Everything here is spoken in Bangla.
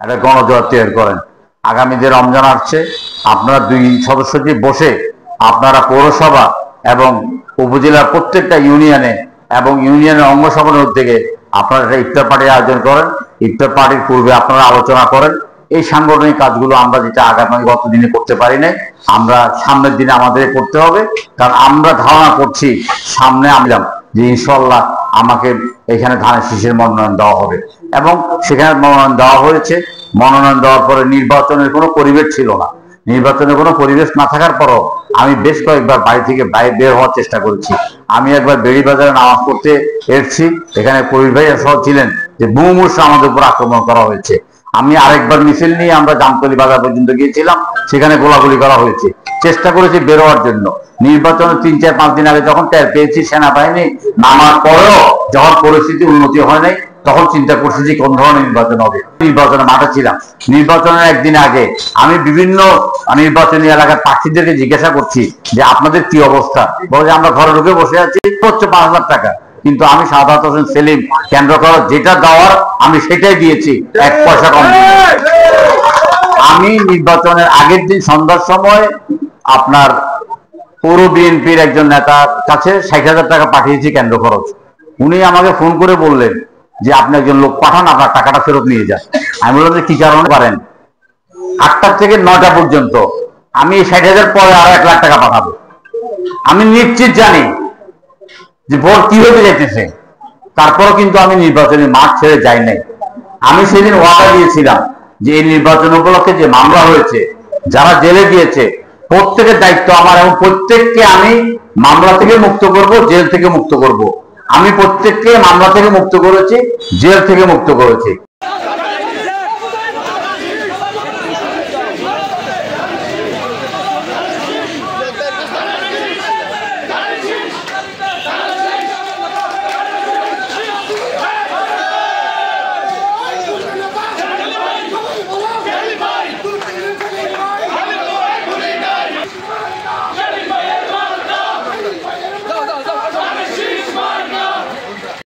একটা গণজোয়ার তৈরি করেন। আগামী যে রমজান আসছে, আপনারা 2 সদস্য বসে আপনারা পৌরসভা এবং উপজেলার প্রত্যেকটা ইউনিয়নে এবং ইউনিয়নের অঙ্গ সংগঠনের উদ্যোগে আপনারা একটা ইফতার পার্টির আয়োজন করেন। ইফতার পার্টির পূর্বে আপনারা আলোচনা করেন। এই সাংগঠনিক কাজগুলো আমরা যেটা আগামী গত দিনে করতে পারি নাই, আমরা সামনের দিনে আমাদের করতে হবে। কারণ আমরা ধারণা করছি সামনে আমলাম যে ইনশাল্লাহ আমাকে এখানে ধানের শীষের মনোনয়ন দেওয়া হবে, এবং সেখানে মনোনয়ন দেওয়া হয়েছে। মনোনয়ন দেওয়ার পরে নির্বাচনের কোনো পরিবেশ ছিল না। নির্বাচনের কোনো পরিবেশ না থাকার পরও আমি বেশ কয়েকবার বাড়ি থেকে বের হওয়ার চেষ্টা করেছি। আমি একবার বেড়িবাজারে নামাজ পড়তে এসেছি, এখানে কবির ভাইয়া সহ ছিলেন, যে মুমূর্ষু আমাদের উপর আক্রমণ করা হয়েছে। আমি আরেকবার মিছিল নিয়ে আমরা জামতলী বাজার পর্যন্ত গিয়েছিলাম, সেখানে গোলাগুলি করা হয়েছে। চেষ্টা করেছি বেরোয়ার জন্য। নির্বাচনের 3-4-5 দিন আগে যখন টের পেয়েছি সেনাবাহিনী নামার পরেও যখন পরিস্থিতি উন্নতি হয় নাই, তখন চিন্তা করছি যে কোন ধরনের নির্বাচন হবে। নির্বাচনের মাঠে ছিলাম। নির্বাচনের একদিন আগে আমি বিভিন্ন নির্বাচনী এলাকার প্রার্থীদেরকে জিজ্ঞাসা করছি যে আপনাদের কি অবস্থা। বলে আমরা ঘরে ঢুকে বসে আছি, হচ্ছে 5,000 টাকা। কিন্তু আমি সাদাত হোসেন সেলিম কেন্দ্র খরচ যেটা দেওয়ার আমি সেটাই দিয়েছি, 1 পয়সা কম। আমি নির্বাচনের আগের দিন সন্ধ্যার সময় আপনার পৌর বিএনপির একজন নেতার কাছে 60,000 টাকা পাঠিয়েছি কেন্দ্র খরচ। উনি আমাকে ফোন করে বললেন যে আপনি একজন লোক পাঠান, আপনার টাকাটা ফেরত নিয়ে যান। আমি বললাম যে কি কারণে পারেন? 8টা থেকে 9টা পর্যন্ত আমি 60,000 পরে আরো 1 লাখ টাকা পাঠাবো। আমি নিশ্চিত জানি যে ভোট কি হতে যাইতেছে। তারপরও কিন্তু আমি নির্বাচনী মাঠ ছেড়ে যাই নাই। আমি সেদিন ওয়াদা দিয়েছিলাম যে এই নির্বাচন উপলক্ষে যে মামলা হয়েছে, যারা জেলে গিয়েছে, প্রত্যেকের দায়িত্ব আমার, এবং প্রত্যেককে আমি মামলা থেকে মুক্ত করব, জেল থেকে মুক্ত করব। আমি প্রত্যেককে মামলা থেকে মুক্ত করেছি, জেল থেকে মুক্ত করেছি।